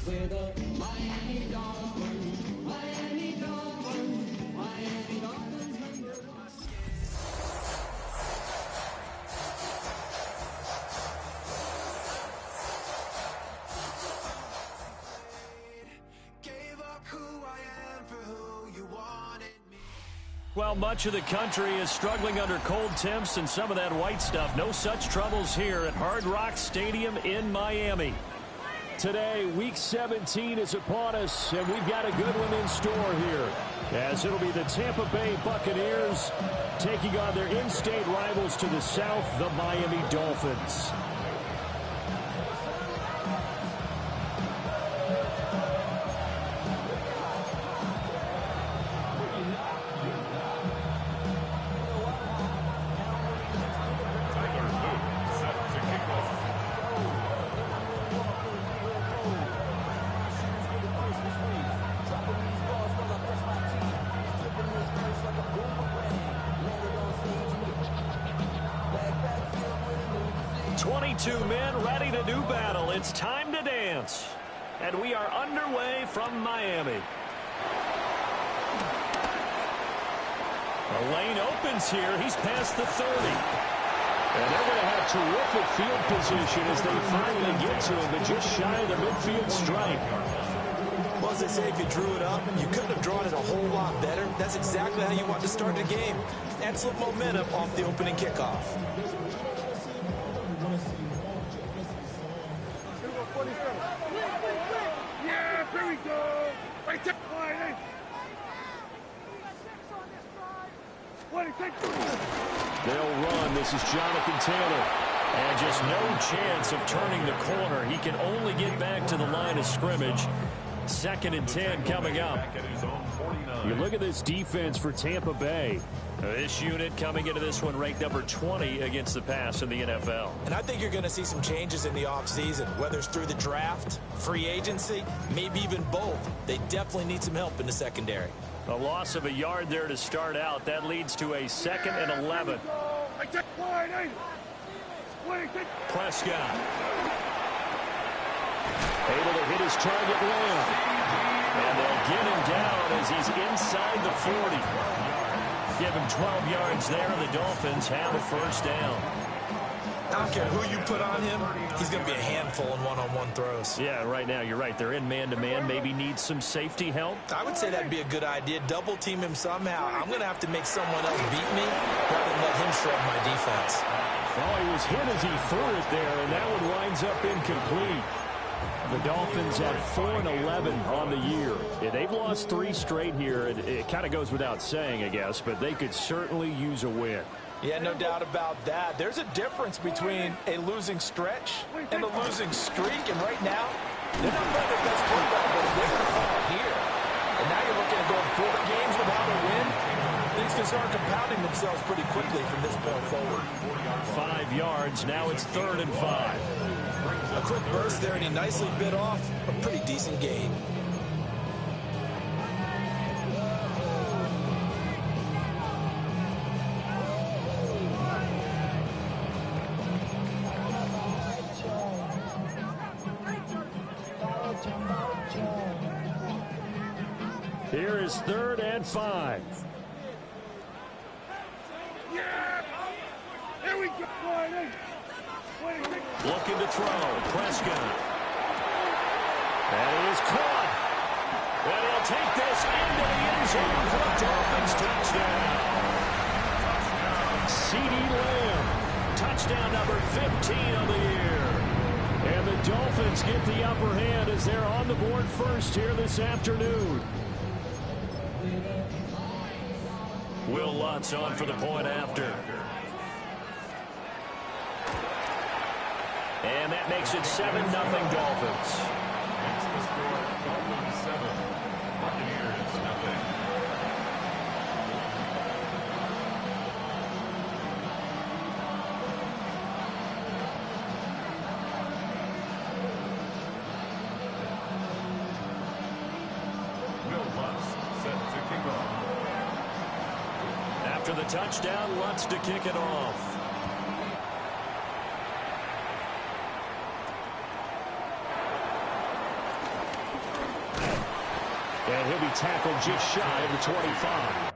with the Miami Dolphins. Miami Dolphins. Miami Dolphins #1. Well, much of the country is struggling under cold temps and some of that white stuff. No such troubles here at Hard Rock Stadium in Miami. Today, Week 17 is upon us, and we've got a good one in store here, as it'll be the Tampa Bay Buccaneers taking on their in-state rivals to the south, the Miami Dolphins. Men ready to do battle. It's time to dance. And we are underway from Miami. The lane opens here. He's past the 30. And they're going to have terrific field position as they finally get to him, but just shy of the midfield stripe. Well, as they say, if you drew it up, you couldn't have drawn it a whole lot better. That's exactly how you want to start the game. Excellent momentum off the opening kickoff. They'll run. This is Jonathan Taylor. And just no chance of turning the corner. He can only get back to the line of scrimmage. 2nd and 10 coming up. You look at this defense for Tampa Bay. This unit coming into this one ranked number 20 against the pass in the NFL. And I think you're going to see some changes in the offseason, whether it's through the draft, free agency, maybe even both. They definitely need some help in the secondary. A loss of a yard there to start out. That leads to a 2nd and 11. Prescott. Able to hit his target well. And they'll get him down as he's inside the 40. Give him 12 yards there, and the Dolphins have a first down. I don't care who you put on him, he's going to be a handful in one-on-one throws. Yeah, right now, you're right. They're in man-to-man. Maybe need some safety help. I would say that'd be a good idea. Double team him somehow. I'm going to have to make someone else beat me rather than let him shred my defense. Well, he was hit as he threw it there, and that one winds up incomplete. The Dolphins have 4-11 on the year. Yeah, they've lost 3 straight here. It kind of goes without saying, I guess, but they could certainly use a win. Yeah, no doubt about that. There's a difference between a losing stretch and a losing streak, and right now, they're not playing their best football, but they're going to fall here. And now you're looking at going 4 games without a win. Things can start compounding themselves pretty quickly from this point forward. 5 yards. Now it's 3rd and 5. A quick burst there, and he nicely bit off a pretty decent gain. Here is 3rd and 5. Here we go. Looking to throw. Prescott. And he is caught. And he'll take this into the end zone for a Dolphins touchdown. CeeDee Lamb. Touchdown number 15 of the year. And the Dolphins get the upper hand as they're on the board first here this afternoon. Will Lutz on for the point after. And that makes it 7-0 Dolphins. Dolphins 7, Buccaneers nothing. Will Lutz set to kick off. After the touchdown, Lutz to kick it off. And he'll be tackled just shy of the 25.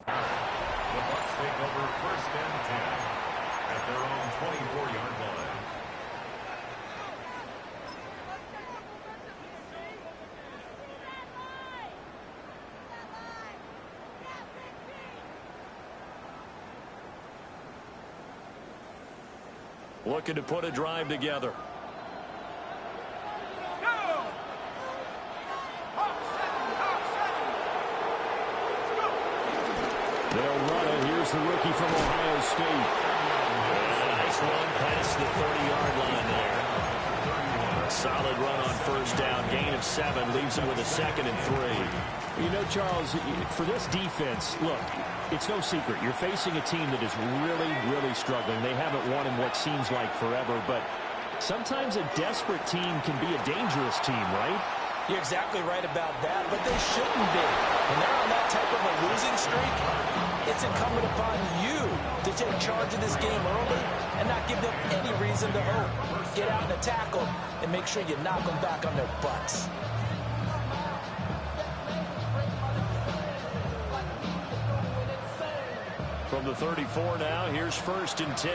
The Bucs take over first and 10 at their own 24-yard line. Looking to put a drive together. They'll run it. Here's the rookie from Ohio State. Nice run past the 30-yard line there. A solid run on first down. Gain of 7 leaves him with a 2nd and 3. You know, Charles, for this defense, look, it's no secret. You're facing a team that is really, really struggling. They haven't won in what seems like forever, but sometimes a desperate team can be a dangerous team, right? You're exactly right about that, but they shouldn't be. When they're on that type of a losing streak, it's incumbent upon you to take charge of this game early and not give them any reason to hope. Get out and tackle and make sure you knock them back on their butts. From the 34 now, here's first and 10.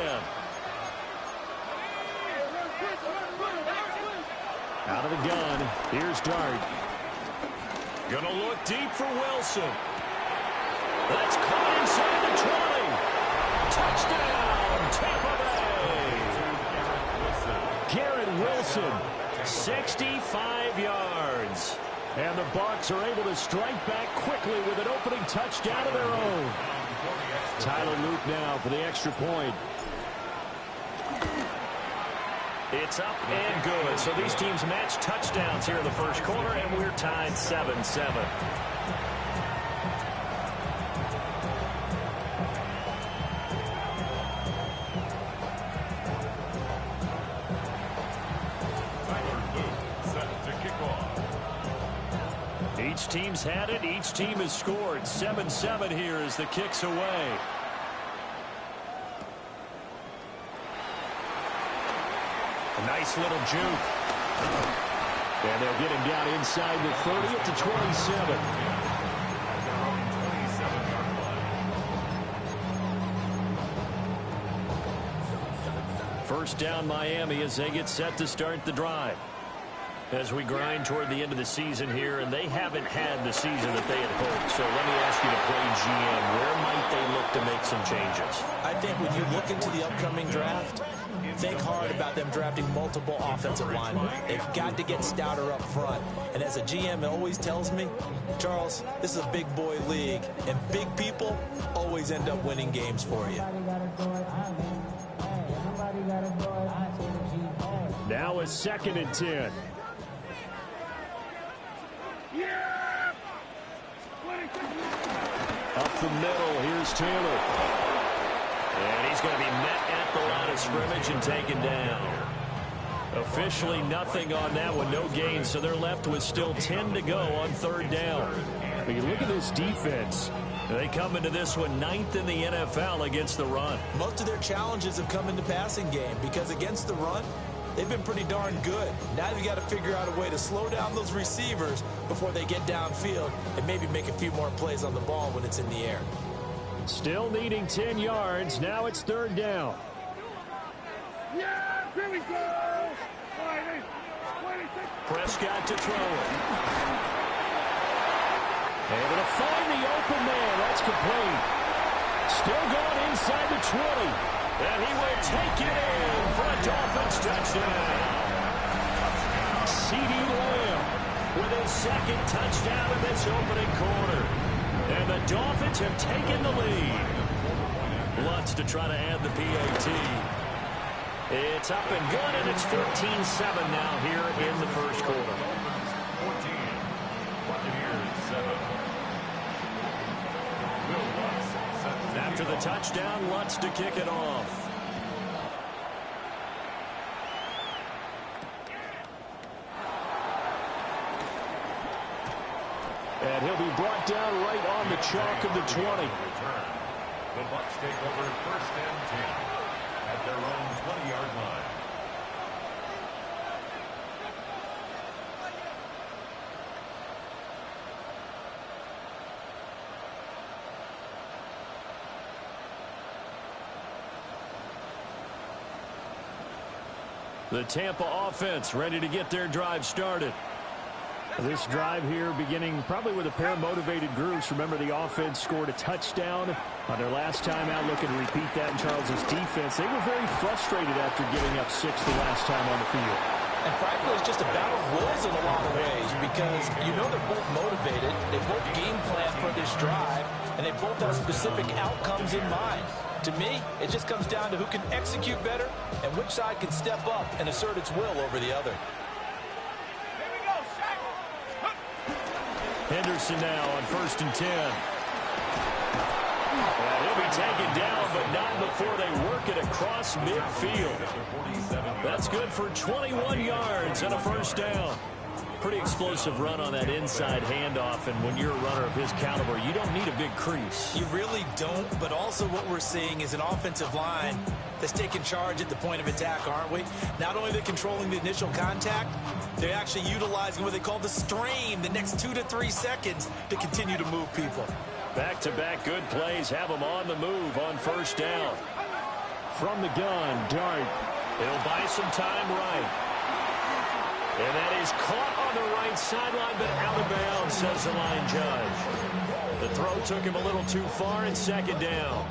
Out of the gun, here's Dart. Gonna look deep for Wilson. That's caught inside the 20. Touchdown, Tampa Bay. Garrett Wilson, 65 yards. And the Bucs are able to strike back quickly with an opening touchdown of their own. Tyler Luke now for the extra point. It's up and good. So these teams match touchdowns here in the first quarter, and we're tied 7-7. Each team's had it. Each team has scored. 7-7 here as the kick's away. A nice little juke. And they'll get him down inside the 30 at the 27. First down Miami as they get set to start the drive. As we grind toward the end of the season here, and they haven't had the season that they had hoped. So let me ask you to play GM. Where might they look to make some changes? I think when you look into the upcoming draft, think hard about them drafting multiple offensive linemen. They've got to get stouter up front. And as a GM always tells me, Charles, this is a big boy league, and big people always end up winning games for you. Now a 2nd and 10. Up the middle, here's Taylor. And he's going to be met at the line of scrimmage and taken down. Officially nothing on that one, no gain, so they're left with still 10 to go on 3rd down. But you look at this defense. They come into this one 9th in the NFL against the run. Most of their challenges have come in the passing game because against the run, they've been pretty darn good. Now they've got to figure out a way to slow down those receivers before they get downfield and maybe make a few more plays on the ball when it's in the air. Still needing 10 yards. Now it's 3rd down. Yeah, here we go. Prescott to throw it. Able to find the open man. That's complete. Still going inside the 20. And he will take it in for a Dolphins touchdown. CeeDee Lamb with his 2nd touchdown in this opening quarter. And the Dolphins have taken the lead. Lutz to try to add the PAT. It's up and good, and it's 14-7 now here in the first quarter. 14. Buccaneers 7. Will Lutz set to After the touchdown, Lutz to kick it off. And he'll be brought down right on the chalk of the 20. return. The Bucs take over first and 10 at their own 20-yard line. The Tampa offense ready to get their drive started. This drive here beginning probably with a pair of motivated groups. Remember, the offense scored a touchdown on their last time out. Looking to repeat that in Charles's defense. They were very frustrated after giving up 6 the last time on the field. And frankly, it's just a battle of wills in a lot of ways because you know they're both motivated. They both game plan for this drive, and they both have specific outcomes in mind. To me, it just comes down to who can execute better and which side can step up and assert its will over the other. Henderson now on 1st and 10. He'll be taken down, but not before they work it across midfield. That's good for 21 yards and a 1st down. Pretty explosive run on that inside handoff, and when you're a runner of his caliber, you don't need a big crease. You really don't, but also what we're seeing is an offensive line that's taking charge at the point of attack, aren't we? Not only are they controlling the initial contact, they're actually utilizing what they call the strain, the next 2 to 3 seconds to continue to move people. Back-to-back good plays have them on the move on 1st down. From the gun, Dart. He'll buy some time right. And that is caught on the right sideline, but out of bounds, says the line judge. The throw took him a little too far, and 2nd down.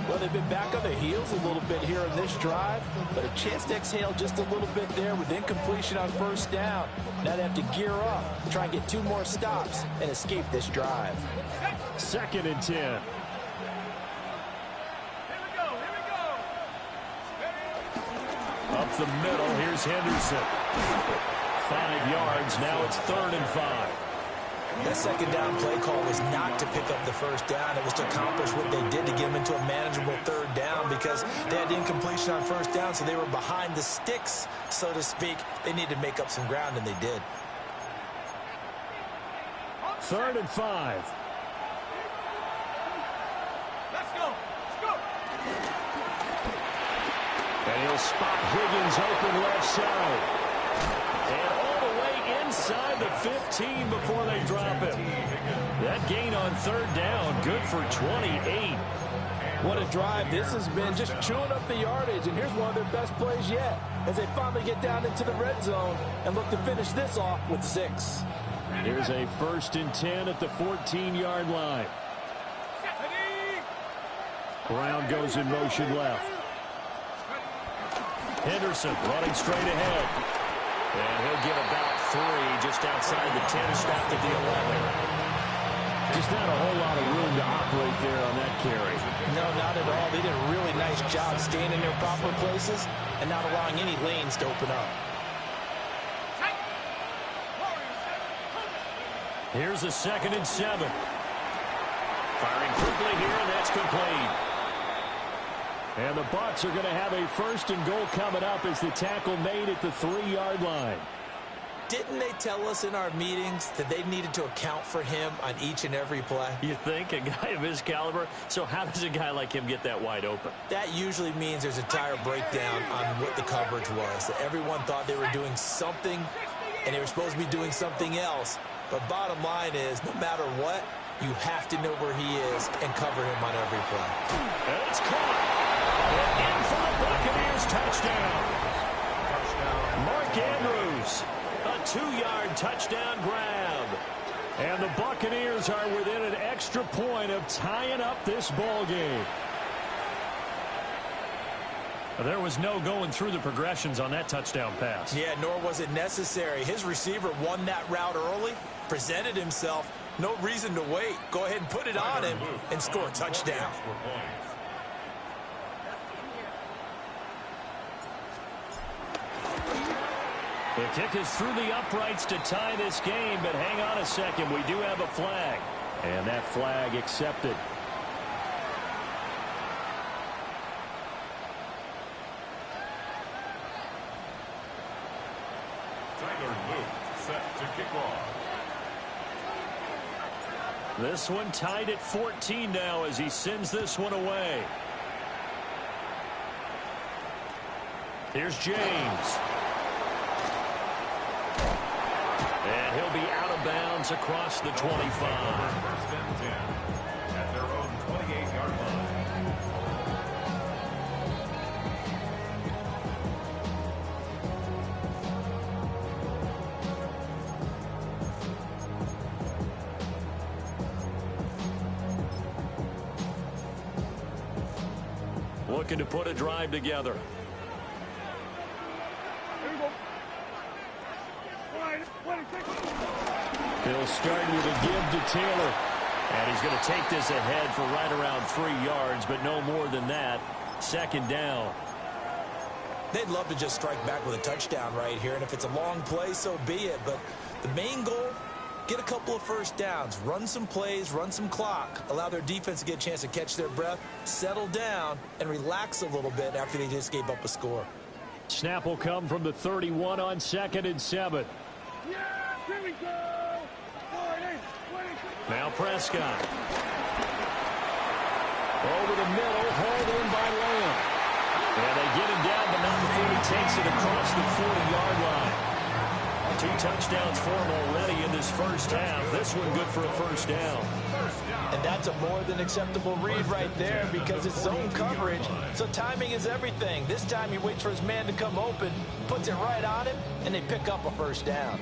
Well, they've been back on their heels a little bit here in this drive, but a chance to exhale just a little bit there with incompletion on 1st down. Now they have to gear up, try and get 2 more stops, and escape this drive. 2nd and 10. Up the middle, here's Henderson. 5 yards, now it's 3rd and 5. That 2nd down play call was not to pick up the 1st down. It was to accomplish what they did to get them into a manageable 3rd down because they had incompletion on 1st down, so they were behind the sticks, so to speak. They needed to make up some ground, and they did. 3rd and 5. Let's go. Let's go. And he'll spot Higgins open left side. And all the way inside the 15 before they drop him. That gain on 3rd down, good for 28. What a drive this has been, just chewing up the yardage. And here's one of their best plays yet as they finally get down into the red zone and look to finish this off with 6. Here's a 1st and 10 at the 14-yard line. Brown goes in motion left. Henderson running straight ahead. And he'll get about 3 just outside the 10, stopped at the 11. Just not a whole lot of room to operate there on that carry. No, not at all. They did a really nice job staying in their proper places and not allowing any lanes to open up. Here's a 2nd and 7. Firing quickly here, and that's complete. And the Bucs are going to have a 1st and goal coming up as the tackle made at the 3-yard line. Didn't they tell us in our meetings that they needed to account for him on each and every play? You think? A guy of his caliber? So how does a guy like him get that wide open? That usually means there's a tire breakdown on what the coverage was. That everyone thought they were doing something, and they were supposed to be doing something else. But bottom line is, no matter what, you have to know where he is and cover him on every play. And it's caught. And in for the Buccaneers touchdown. Mark Andrews, a 2-yard touchdown grab. And the Buccaneers are within an extra point of tying up this ball game. There was no going through the progressions on that touchdown pass. Yeah, nor was it necessary. His receiver won that route early, presented himself. No reason to wait. Go ahead and put it on him and score a touchdown. The kick is through the uprights to tie this game, but hang on a second. We do have a flag. And that flag accepted. Tyler Luke set to kick off. This one tied at 14 now as he sends this one away. Here's James. And he'll be out of bounds across the 25. 1st and 10 at their own 28-yard line. looking to put a drive together. He'll start with a give to Taylor. And he's going to take this ahead for right around 3 yards, but no more than that. Second down. They'd love to just strike back with a touchdown right here, and if it's a long play, so be it. But the main goal, get a couple of first downs, run some plays, run some clock, allow their defense to get a chance to catch their breath, settle down, and relax a little bit after they just gave up a score. Snap will come from the 31 on 2nd and 7. Yeah, here we go. Now Prescott. Over the middle, hauled in by Lamb. And they get him down, but not before he takes it across the 40-yard line. 2 touchdowns for him already in this first half. This one good for a first down. And that's a more than acceptable read right there because it's zone coverage, so timing is everything. This time he waits for his man to come open, puts it right on him, and they pick up a first down.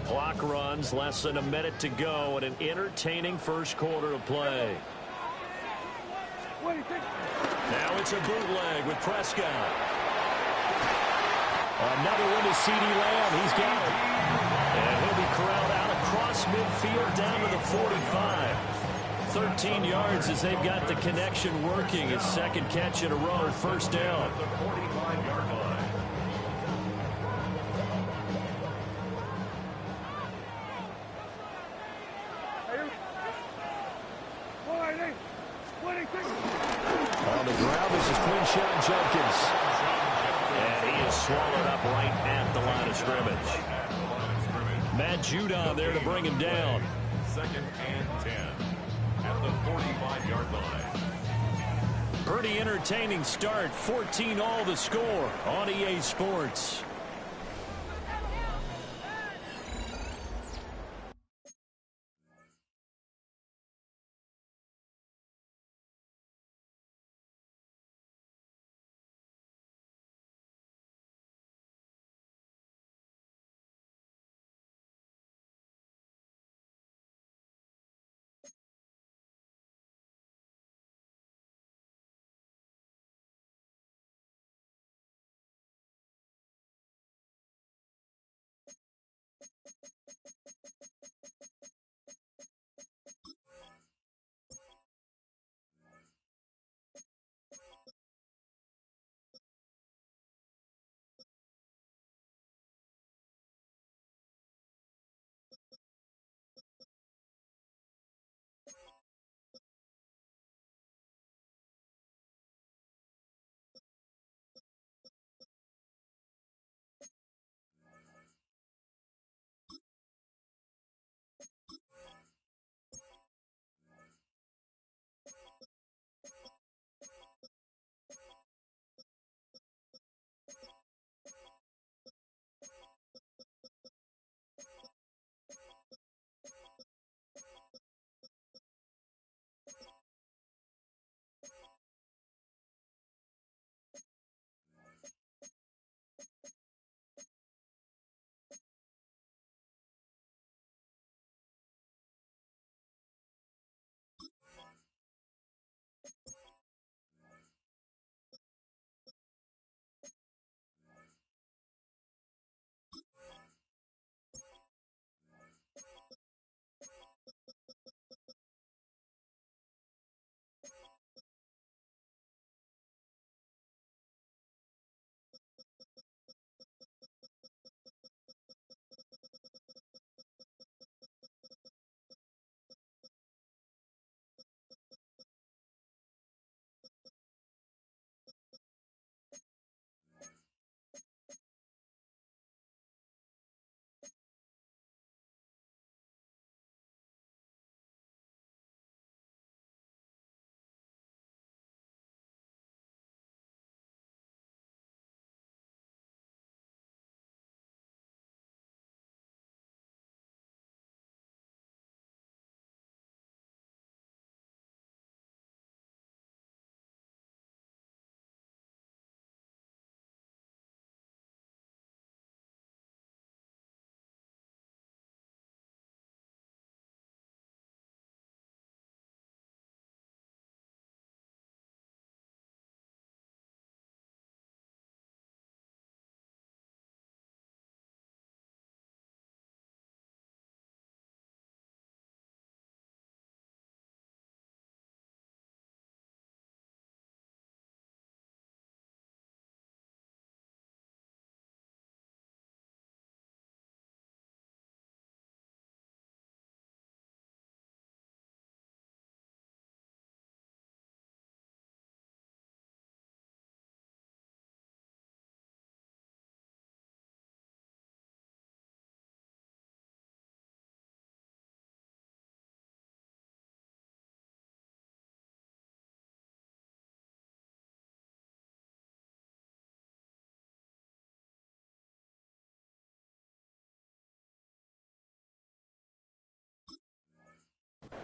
Clock runs, less than a minute to go, and an entertaining first quarter of play. Now it's a bootleg with Prescott. Another one to CeeDee Lamb. He's got it. And he'll be corralled out across midfield down to the 45. 13 yards as they've got the connection working. His second catch in a row, first down. The 45-yard line. On the ground, this is Quinshon Judkins. And he is swallowed up right at the line of scrimmage. Matt Judon there to bring him down. 2nd and 10 at the 45-yard line. Pretty entertaining start. 14-all the score on EA Sports.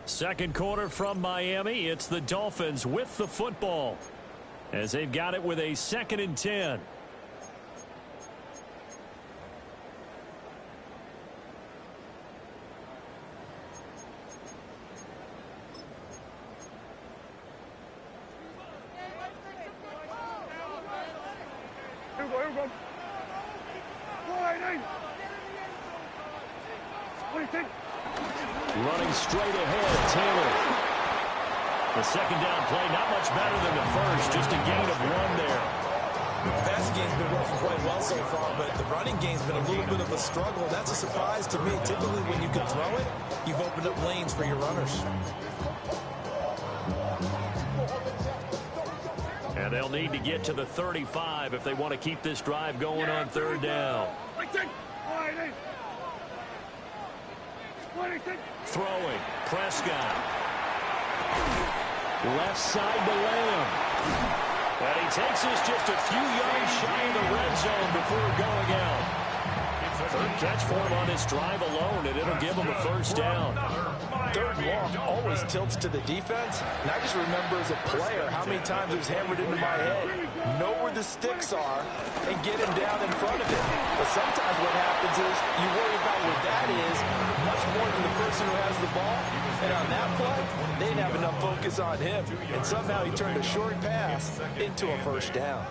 Second quarter from Miami. It's the Dolphins with the football as they've got it with a 2nd and 10. Here we go. Running straight ahead, Taylor. The second down play, not much better than the first, just a gain of 1 there. The passing game's been working quite well so far, but the running game's been a little bit of a struggle. That's a surprise to me. Typically, when you can throw it, you've opened up lanes for your runners. And they'll need to get to the 35 if they want to keep this drive going on 3rd down. Throwing, Prescott. Left side to Lamb. And he takes us just a few yards shy of the red zone before going out. 3rd catch for him on this drive alone, and it'll give him a 1st down. 3rd and long always tilts to the defense. And I just remember as a player how many times it was hammered into my head. Know where the sticks are and get him down in front of it. But sometimes what happens is you worry about what that is much more than the person who has the ball. And on that play, they didn't have enough focus on him. And somehow he turned a short pass into a 1st down.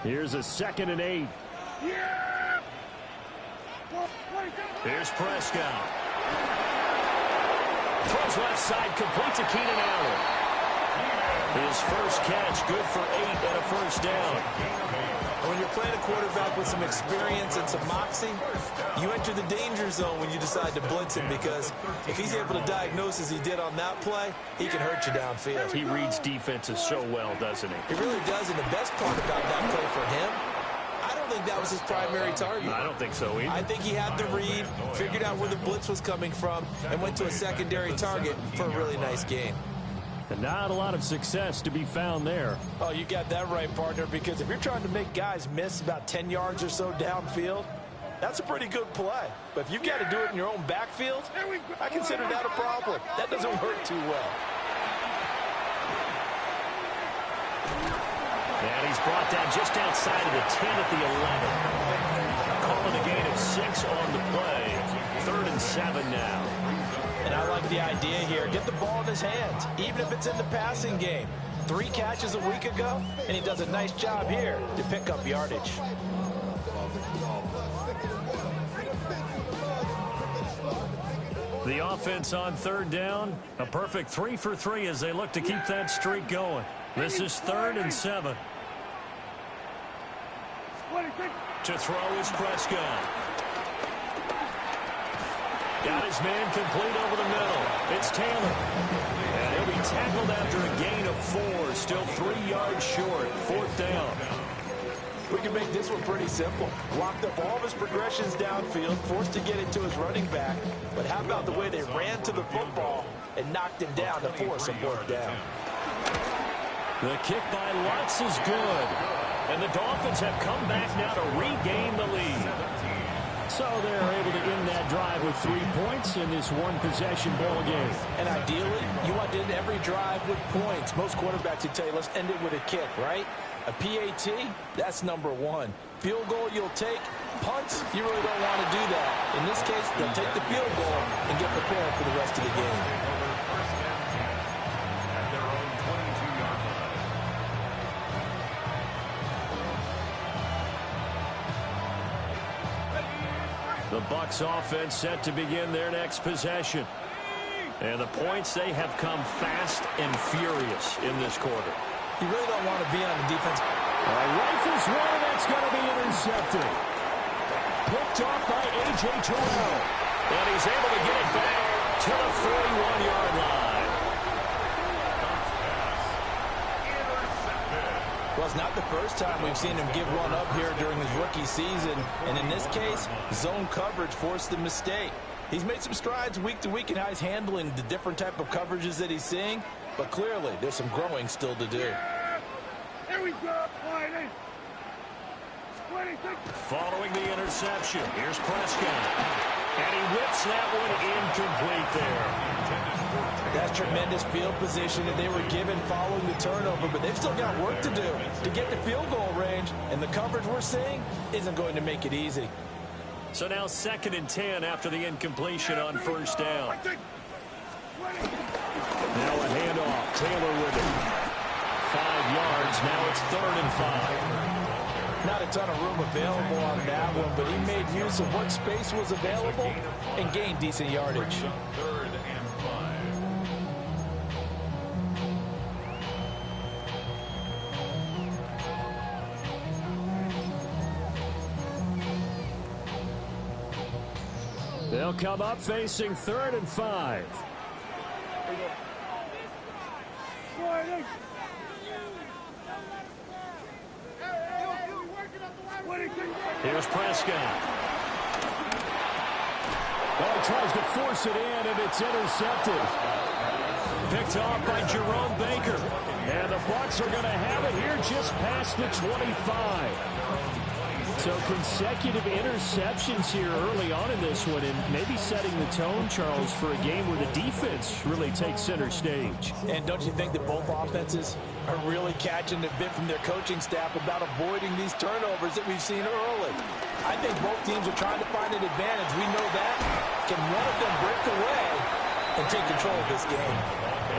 Here's a 2nd and 8. Here's Prescott. Throws left side, complete to Keenan Allen. His first catch, good for 8 and a 1st down. When you're playing a quarterback with some experience and some moxie, you enter the danger zone when you decide to blitz him, because if he's able to diagnose as he did on that play, he can hurt you downfield. He reads defenses so well, doesn't he? He really does, and the best part about that play for him, I don't think that was his primary target. I don't think so either. I think he had the read, figured out where the blitz was coming from, and went to a secondary target for a really nice gain. And not a lot of success to be found there. Oh, you got that right, partner, because if you're trying to make guys miss about 10 yards or so downfield, that's a pretty good play. But if you've got to do it in your own backfield, I consider that a problem. That doesn't work too well. And he's brought down just outside of the 10 at the 11. Calling a gain of 6 on the play. 3rd and 7 now. And I like the idea here. Get the ball in his hands, even if it's in the passing game. 3 catches a week ago, and he does a nice job here to pick up yardage. The offense on 3rd down, a perfect 3 for 3 as they look to keep that streak going. This is 3rd and 7. To throw is Prescott. Got his man complete over the middle. It's Taylor. And he'll be tackled after a gain of 4. Still 3 yards short. 4th down. We can make this one pretty simple. Locked up all of his progressions downfield, forced to get it to his running back. But how about the way they ran to the football and knocked him down to force a 4th down? The kick by Lutz is good. And the Dolphins have come back now to regain the lead. So they're able to end that drive with 3 points in this one-possession ball game. And ideally, you want to end every drive with points. Most quarterbacks would tell you, let's end it with a kick, right? A PAT, that's number 1. Field goal you'll take. Punts, you really don't want to do that. In this case, they'll take the field goal and get prepared for the rest of the game. The Bucs offense set to begin their next possession. And the points, they have come fast and furious in this quarter. You really don't want to be on the defense. Rifles one, that's going to be intercepted. Picked off by A.J. Terrell. And he's able to get it back to the 41-yard line. Well, it's not the first time we've seen him give one up here during his rookie season. And in this case, zone coverage forced the mistake. He's made some strides week to week in how he's handling the different type of coverages that he's seeing. But clearly, there's some growing still to do. Here we go. Following the interception, here's Prescott. And he whips that one incomplete there. That's tremendous field position that they were given following the turnover, but they've still got work to do to get to field goal range, and the coverage we're seeing isn't going to make it easy. So now 2nd and 10 after the incompletion on first down. Now a handoff. Taylor with it. 5 yards. Now it's 3rd and 5. Not a ton of room available on that one, but he made use of what space was available and gained decent yardage. 3rd and 5. They'll come up facing 3rd and 5. Here's Prescott. Oh, he tries to force it in, and it's intercepted. Picked off by Jerome Baker. And the Bucs are going to have it here just past the 25. So consecutive interceptions here early on in this one, and maybe setting the tone, Charles, for a game where the defense really takes center stage. And don't you think that both offenses are really catching the bit from their coaching staff about avoiding these turnovers that we've seen early? I think both teams are trying to find an advantage. We know that. Can one of them break away and take control of this game?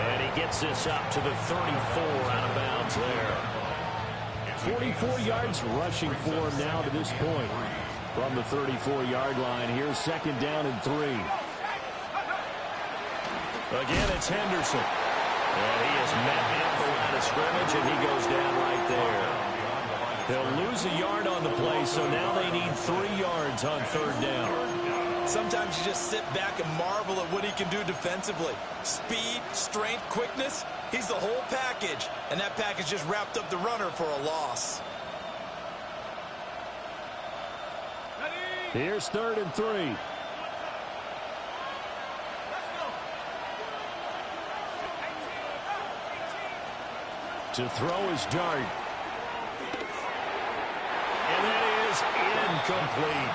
And he gets this up to the 34 out of bounds there. 44 yards rushing for him now to this point. From the 34-yard line, here's 2nd down and 3. Again, it's Henderson. And he is met at the line of scrimmage, and he goes down right there. They'll lose a yard on the play, so now they need 3 yards on 3rd down. Sometimes you just sit back and marvel at what he can do defensively. Speed, strength, quickness. He's the whole package, and that package just wrapped up the runner for a loss. Here's 3rd and 3. To throw his dart. And that is incomplete.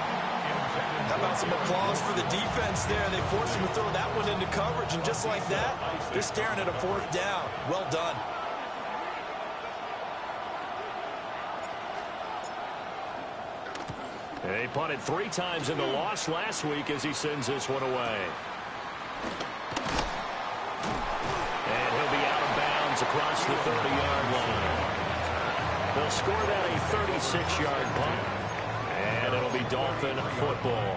How about some applause for the defense there? They forced him to throw that one into coverage, and just like that, they're staring at a 4th down. Well done. He punted 3 times in the loss last week as he sends this one away. And he'll be out of bounds across the 30-yard line. They'll score that a 36-yard punt. And it'll be Dolphin football.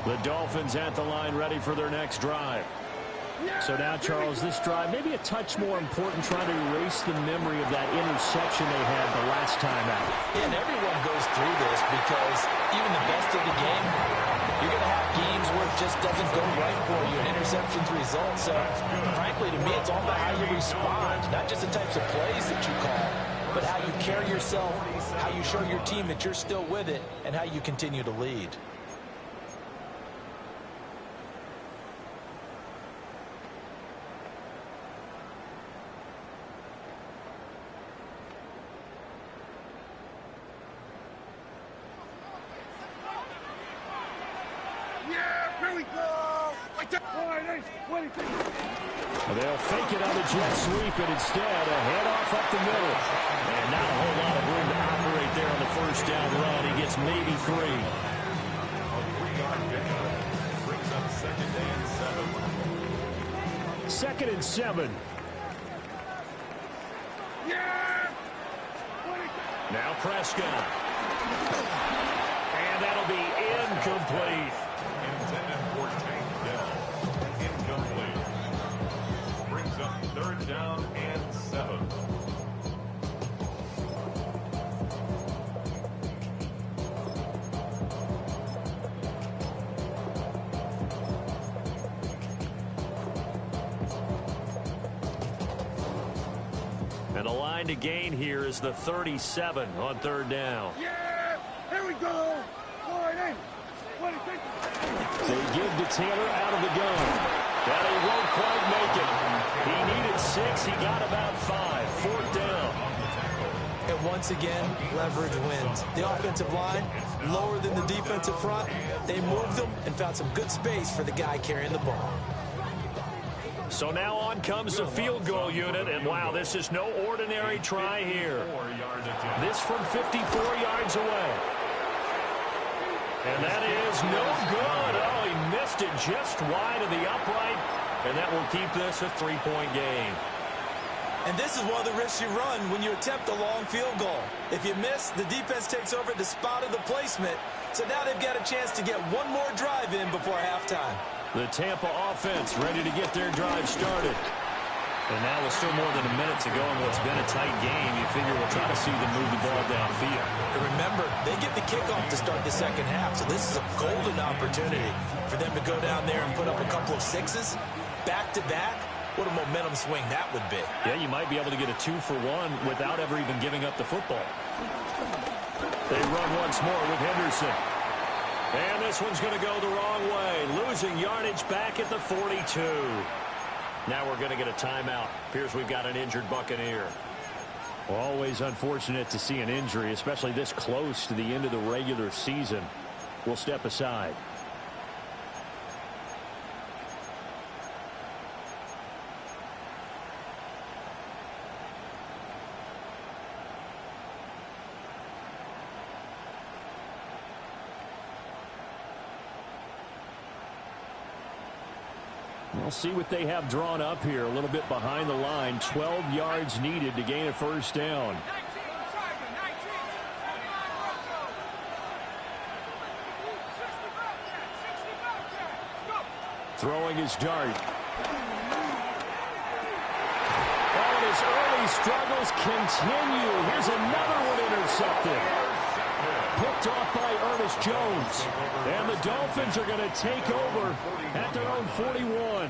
The Dolphins at the line ready for their next drive. So now, Charles, this drive maybe a touch more important, trying to erase the memory of that interception they had the last time out. And everyone goes through this because even the best of the game, you're going to have games where it just doesn't go right for you, and interceptions result. So, frankly, to me, it's all about how you respond, not just the types of plays that you call, but how you carry yourself, how you show your team that you're still with it, and how you continue to lead. They'll fake it on the jet sweep, and instead a handoff up the middle. And not a whole lot of room to operate there on the first down run. He gets maybe 3. A 3-yard pickup brings up 2nd and 7. 2nd and 7. Now Prescott. And that'll be incomplete. Intended for Tank Dell. Incomplete. Brings up 3rd down and 7. And the line to gain here is the 37 on 3rd down. Yeah! Here we go! They give to Taylor out of the gun. But he won't quite make it. He needed 6. He got about 5. 4th down. And once again, leverage wins. The offensive line, lower than the defensive front. They moved them and found some good space for the guy carrying the ball. So now on comes the field goal unit, and wow, this is no ordinary try here. This from 54 yards away. And that is no good. Oh, he missed it just wide of the upright, and that will keep this a 3-point game. And this is one of the risks you run when you attempt a long field goal. If you miss, the defense takes over the spot of the placement, so now they've got a chance to get one more drive in before halftime. The Tampa offense ready to get their drive started. And now with still more than a minute to go in what's been a tight game, you figure we'll try to see them move the ball downfield. And remember, they get the kickoff to start the second half, so this is a golden opportunity for them to go down there and put up a couple of sixes back-to-back. What a momentum swing that would be. Yeah, you might be able to get a 2-for-1 without ever even giving up the football. They run once more with Henderson. And this one's going to go the wrong way. Losing yardage back at the 42. Now we're going to get a timeout. Appears we've got an injured Buccaneer. Well, always unfortunate to see an injury, especially this close to the end of the regular season. We'll step aside. We'll see what they have drawn up here. A little bit behind the line. 12 yards needed to gain a first down. Throwing his dart. Oh, his early struggles continue. Here's another one intercepted. Picked off by Ernest Jones. And the Dolphins are going to take over at their own 41.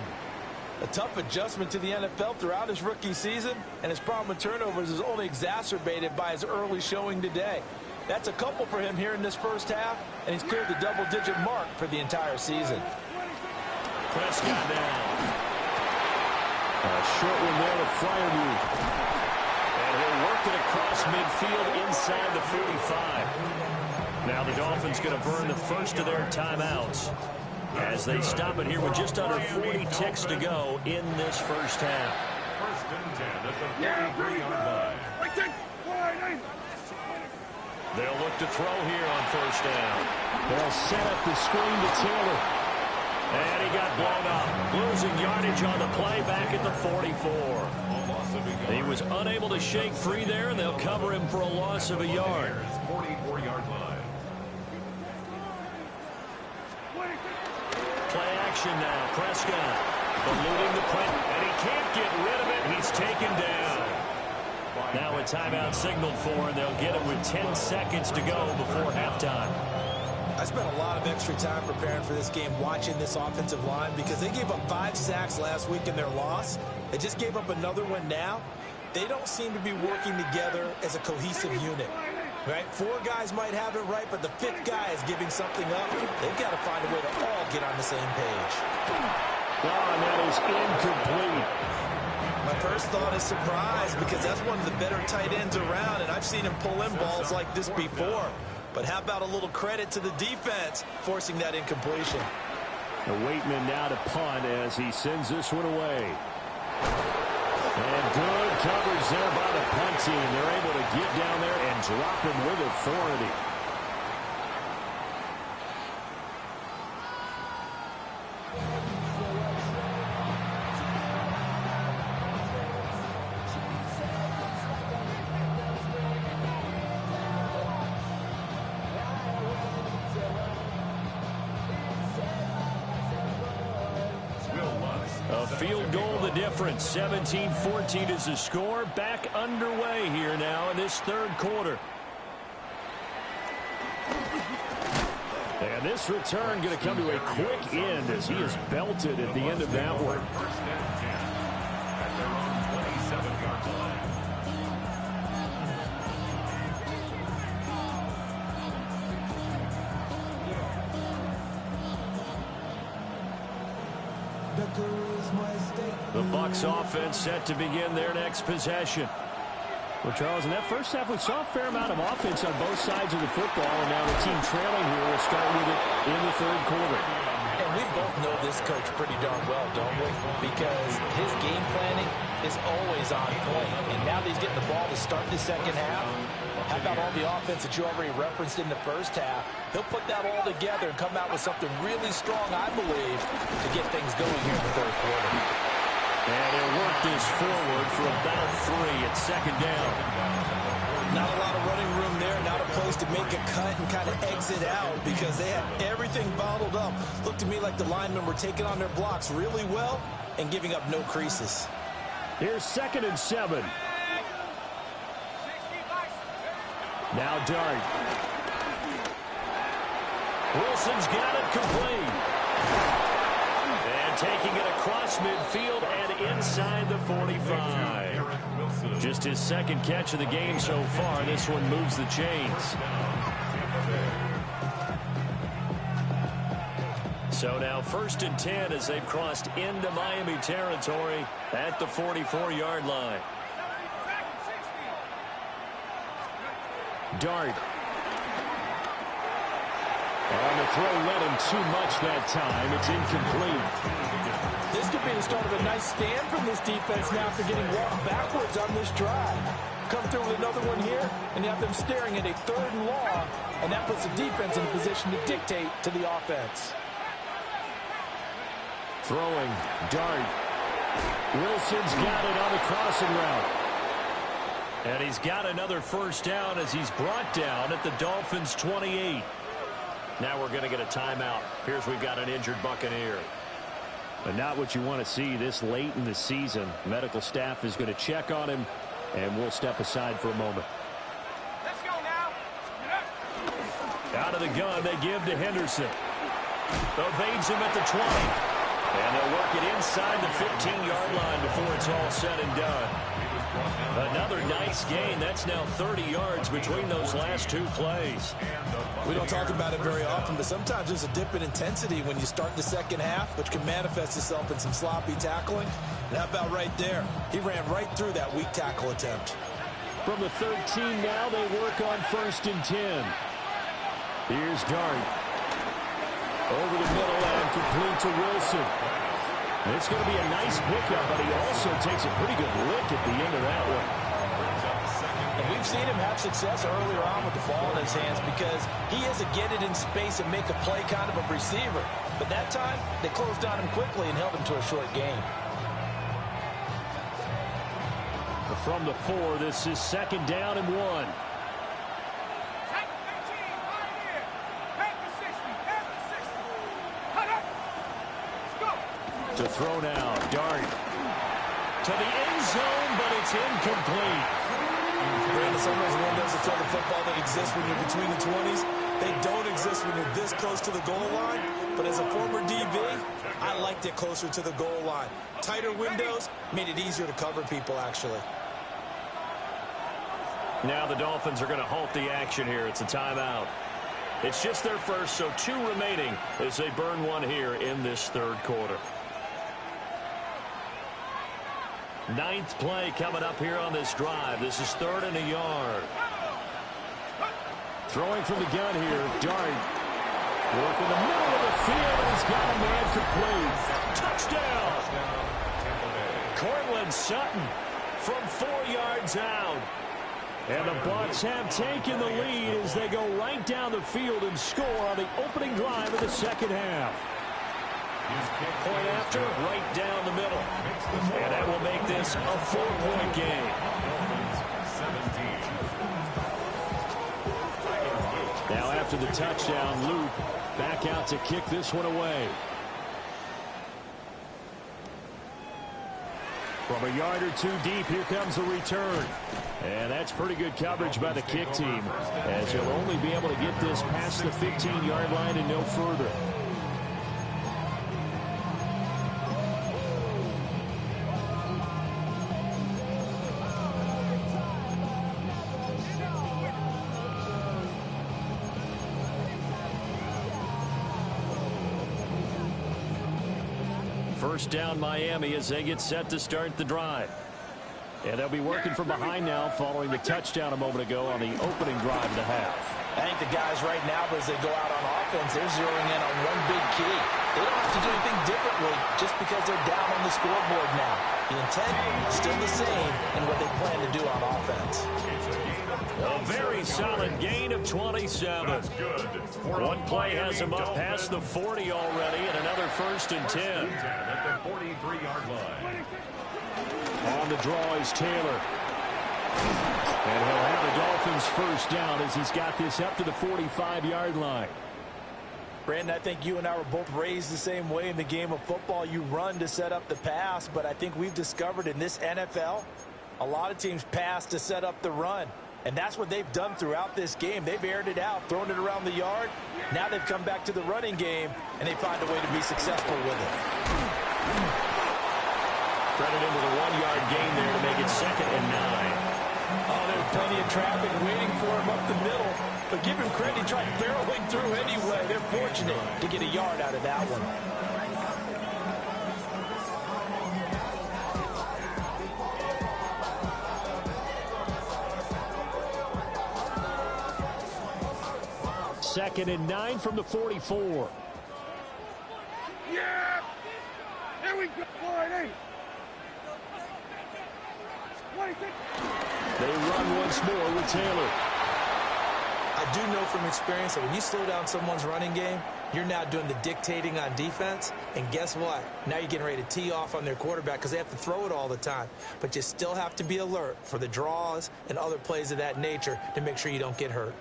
A tough adjustment to the NFL throughout his rookie season, and his problem with turnovers is only exacerbated by his early showing today. That's a couple for him here in this first half, and he's cleared the double-digit mark for the entire season. Prescott down. A short one there to Freiermuth. And he'll work it across midfield inside the 45. Now the Dolphins going to burn the first of their timeouts as they stop it here with just under 40 ticks to go in this first half. First and 10 at the 33-yard line. They'll look to throw here on first down. They'll set up the screen to Taylor. And he got blown up. Losing yardage on the play back at the 44. He was unable to shake free there, and they'll cover him for a loss of a yard. 44-yard line. Play action now. Prescott eluding the play, and he can't get rid of it. He's taken down. Now a timeout signaled for, and they'll get it with 10 seconds to go before halftime. I spent a lot of extra time preparing for this game watching this offensive line because they gave up 5 sacks last week in their loss. They just gave up another one now. They don't seem to be working together as a cohesive unit. Right? 4 guys might have it right, but the 5th guy is giving something up. They've got to find a way to all get on the same page. Oh, and that is incomplete. My first thought is surprise because that's one of the better tight ends around, and I've seen him pull in balls like this before. But how about a little credit to the defense forcing that incompletion? The Waitman now to punt as he sends this one away. And good coverage there by the punt team. They're able to get down there and drop him with authority. A field goal the difference. 17-14 is the score. Back underway here now in this third quarter. And this return going to come to a quick end as he is belted at the end of that one. First and 10 at their own 27-yard line. The Bucs offense set to begin their next possession. Well, Charles, in that first half, we saw a fair amount of offense on both sides of the football, and now the team trailing here will start with it in the third quarter. And we both know this coach pretty darn well, don't we? Because his game planning is always on point. And now that he's getting the ball to start the second half, how about all the offense that you already referenced in the first half? He'll put that all together and come out with something really strong, I believe, to get things going here in the third quarter. And he'll work this forward for about 3 at second down. Not a lot of running room there, not a place to make a cut and kind of exit out because they had everything bottled up. Looked to me like the linemen were taking on their blocks really well and giving up no creases. Here's 2nd and 7. Now Dart. Wilson's got it complete. And taking it across midfield and inside the 45. Just his second catch of the game so far. This one moves the chains. So now 1st and 10 as they've crossed into Miami territory at the 44-yard line. Dart. On the throw, led him too much that time. It's incomplete. This could be the start of a nice stand from this defense now after getting walked backwards on this drive. Come through with another one here, and you have them staring at a 3rd and long, and that puts the defense in a position to dictate to the offense. Throwing, Dart. Wilson's got it on the crossing route. And he's got another first down as he's brought down at the Dolphins' 28. Now we're going to get a timeout. Here's we've got an injured Buccaneer. But not what you want to see this late in the season. Medical staff is going to check on him, and we'll step aside for a moment. Let's go now. Out of the gun, they give to Henderson. Evades him at the 20. And they'll work it inside the 15-yard line before it's all said and done. Another nice gain. That's now 30 yards between those last 2 plays. We don't talk about it very often, but sometimes there's a dip in intensity when you start the second half, which can manifest itself in some sloppy tackling. And how about right there? He ran right through that weak tackle attempt. From the 13 now, they work on 1st and 10. Here's Dart. Over the middle and complete to Wilson. It's going to be a nice pickup, but he also takes a pretty good lick at the end of that one. And we've seen him have success earlier on with the ball in his hands because he is a get it in space and make a play kind of a receiver. But that time, they closed on him quickly and held him to a short gain. From the 4, this is 2nd down and 1. To throw now, Dart. To the end zone, but it's incomplete. Brandon, some of those windows to throw the football that exist when you're between the 20s, they don't exist when you're this close to the goal line. But as a former DB, I liked it closer to the goal line. Tighter windows made it easier to cover people, actually. Now the Dolphins are going to halt the action here. It's a timeout. It's just their first, so 2 remaining as they burn one here in this third quarter. 9th play coming up here on this drive. This is 3rd and a yard. Throwing from the gun here, Dart. Work in the middle of the field. He's got a man complete. Touchdown! Cortland Sutton from 4 yards out. And the Bucs have taken the lead as they go right down the field and score on the opening drive of the second half. Point after, right down the middle. And that will make this a 4-point game. Now after the touchdown, Luke back out to kick this one away. From a yard or 2 deep, here comes the return. And that's pretty good coverage by the kick team, as he'll only be able to get this past the 15-yard line and no further. First down Miami as they get set to start the drive. And they'll be working from behind now following the touchdown a moment ago on the opening drive of the half. I think the guys right now, as they go out on offense, they're zeroing in on one big key. They don't have to do anything differently just because they're down on the scoreboard now. The intent is still the same in what they plan to do on offense. A very solid gain of 27. That's good. One play has him up past the 40 already, and another 1st and 10. At the 43-yard line. On the draw is Taylor. And he'll have the Dolphins first down as he's got this up to the 45-yard line. Brandon, I think you and I were both raised the same way in the game of football. You run to set up the pass, but I think we've discovered in this NFL, a lot of teams pass to set up the run. And that's what they've done throughout this game. They've aired it out, thrown it around the yard. Now they've come back to the running game, and they find a way to be successful with it. Credit into the 1-yard gain there to make it 2nd and 9. Oh, there's plenty of traffic waiting for him up the middle. But give him credit, he tried barreling through anyway. They're fortunate to get a yard out of that one. Second and 9 from the 44. Yeah! Here we go, boy. They run once more with Taylor. I do know from experience that when you slow down someone's running game, you're now doing the dictating on defense. And guess what? Now you're getting ready to tee off on their quarterback because they have to throw it all the time. But you still have to be alert for the draws and other plays of that nature to make sure you don't get hurt.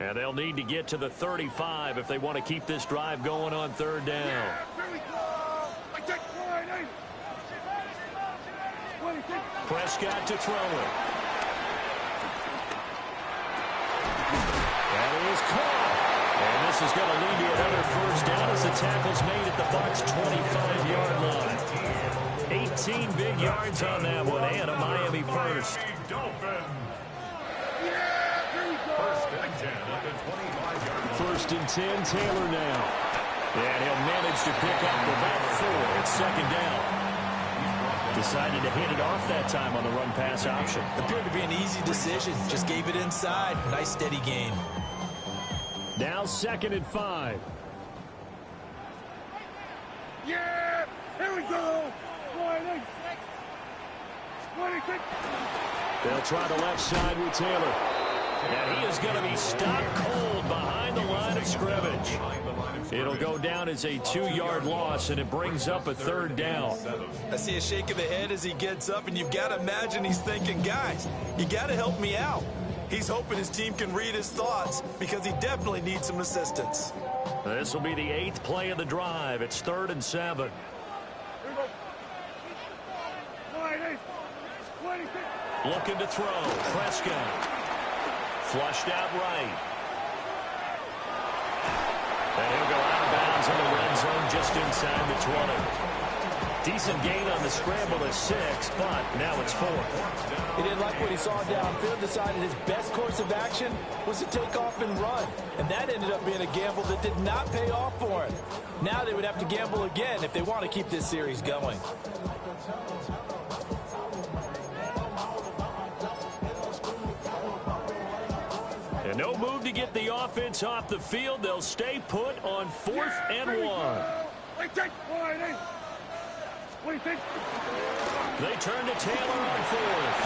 And they'll need to get to the 35 if they want to keep this drive going on 3rd down. Here we go. I take one. Prescott to throw it. That is caught. And this is going to lead to another 1st down as the tackle's made at the Bucs' 25-yard line. 18 big yards on that one, and a Miami first. First and 10, Taylor now. And he'll manage to pick up about 4. It's 2nd down. Decided to hit it off that time on the run-pass option. Appeared to be an easy decision. Just gave it inside. Nice steady gain. Now 2nd and 5. Yeah! Here we go. 26. They'll try the left side with Taylor. And he is going to be stopped cold behind the line of scrimmage. It'll go down as a 2-yard loss, and it brings up a 3rd down. I see a shake of the head as he gets up, and you've got to imagine he's thinking, guys, you got to help me out. He's hoping his team can read his thoughts because he definitely needs some assistance. This will be the 8th play of the drive. It's 3rd and 7. Looking to throw. Prescott. Flushed out right. And he'll go out of bounds in the red zone just inside the 20. Decent gain on the scramble at 6, but now it's 4th. He didn't like what he saw downfield, decided his best course of action was to take off and run. And that ended up being a gamble that did not pay off for him. Now they would have to gamble again if they want to keep this series going. And no move to get the offense off the field. They'll stay put on 4th and 1. They turn to Taylor on 4th.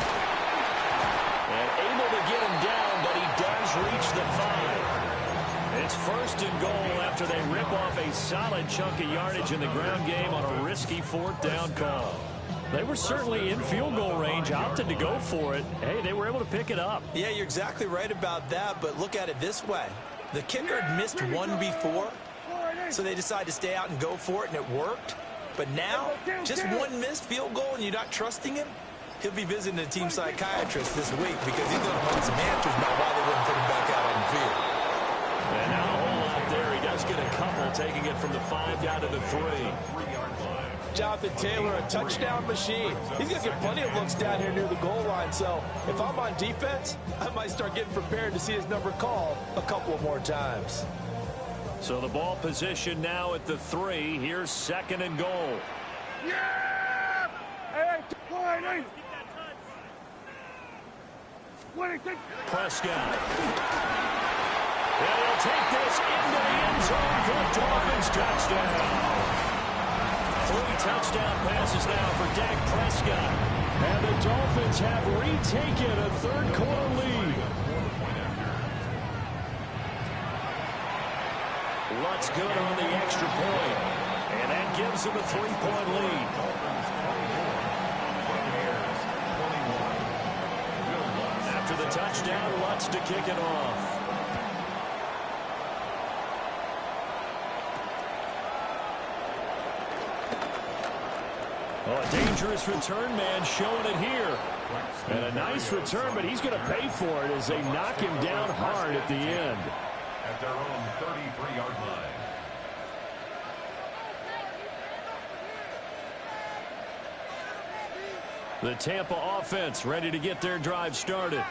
And able to get him down, but he does reach the 5. It's 1st and goal after they rip off a solid chunk of yardage in the ground game on a risky 4th down call. They were certainly in field goal range, opted to go for it. Hey, they were able to pick it up. Yeah, you're exactly right about that, but look at it this way. The kicker had missed one before, so they decided to stay out and go for it, and it worked. But now, just one missed field goal and you're not trusting him, he'll be visiting a team psychiatrist this week because he's going to want some answers about why they wouldn't put him back out on the field. And now a whole lot there. He does get a couple, taking it from the 5 down to the 3. Jonathan Taylor, a touchdown machine. He's going to get plenty of looks down here near the goal line. So if I'm on defense, I might start getting prepared to see his number called a couple of more times. So the ball position now at the 3. Here's 2nd and goal. Yeah! Hey, wide eight. Prescott. And he'll take this into the end zone for a Dolphins touchdown. 3 touchdown passes now for Dak Prescott. And the Dolphins have retaken a 3rd-quarter lead. Lutz good on the extra point. And that gives him a 3-point lead. After the touchdown, Lutz to kick it off. Oh, a dangerous return man showing it here. And a nice return, but he's going to pay for it as they knock him down hard at the end. At their own 33-yard line. The Tampa offense ready to get their drive started.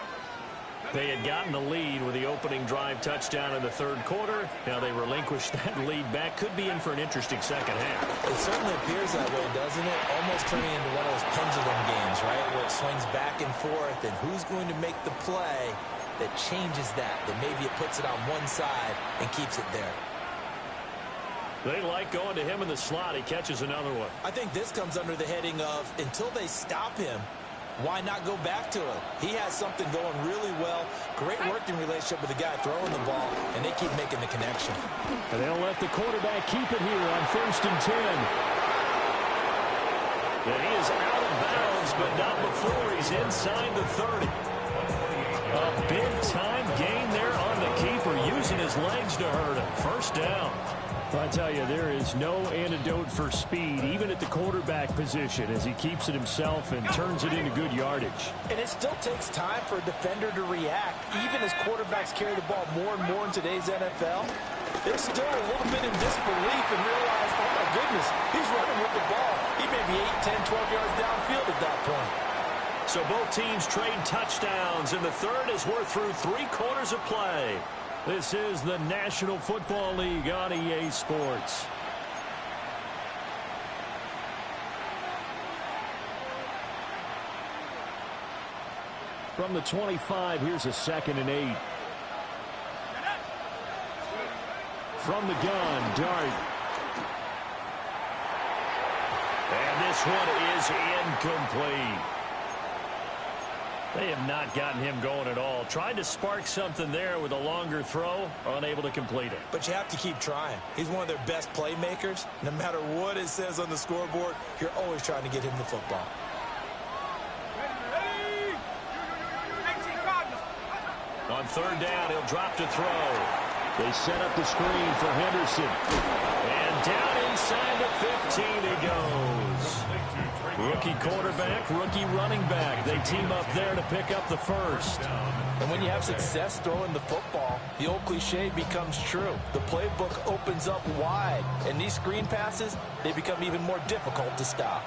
They had gotten the lead with the opening drive touchdown in the 3rd quarter. Now they relinquished that lead back. Could be in for an interesting second half. It certainly appears that way, doesn't it? Almost turning into one of those pendulum games, right? Where it swings back and forth, and who's going to make the play that changes that maybe it puts it on one side and keeps it there. They like going to him in the slot. He catches another one. I think this comes under the heading of until they stop him, why not go back to it? He has something going really well. Great working relationship with the guy throwing the ball, and they keep making the connection. And they'll let the quarterback keep it here on 1st and 10. And he is out of bounds, but not before he's inside the 30. A big-time gain there on the keeper, using his legs to hurt him. 1st down. I tell you, there is no antidote for speed, even at the quarterback position, as he keeps it himself and turns it into good yardage. And it still takes time for a defender to react, even as quarterbacks carry the ball more and more in today's NFL. They're still a little bit in disbelief and realize, oh my goodness, he's running with the ball. He may be 8, 10, 12 yards downfield at that point. So both teams trade touchdowns, and the 3rd as we're through 3 quarters of play. This is the National Football League on EA Sports. From the 25, here's a 2nd and 8. From the gun, Dart. And this one is incomplete. They have not gotten him going at all. Tried to spark something there with a longer throw, unable to complete it. But you have to keep trying. He's one of their best playmakers. No matter what it says on the scoreboard, you're always trying to get him the football. On 3rd down, he'll drop to throw. They set up the screen for Henderson. And down inside the 15 he goes. Rookie quarterback, rookie running back. They team up there to pick up the 1st. And when you have success throwing the football, the old cliche becomes true. The playbook opens up wide, and these screen passes, they become even more difficult to stop.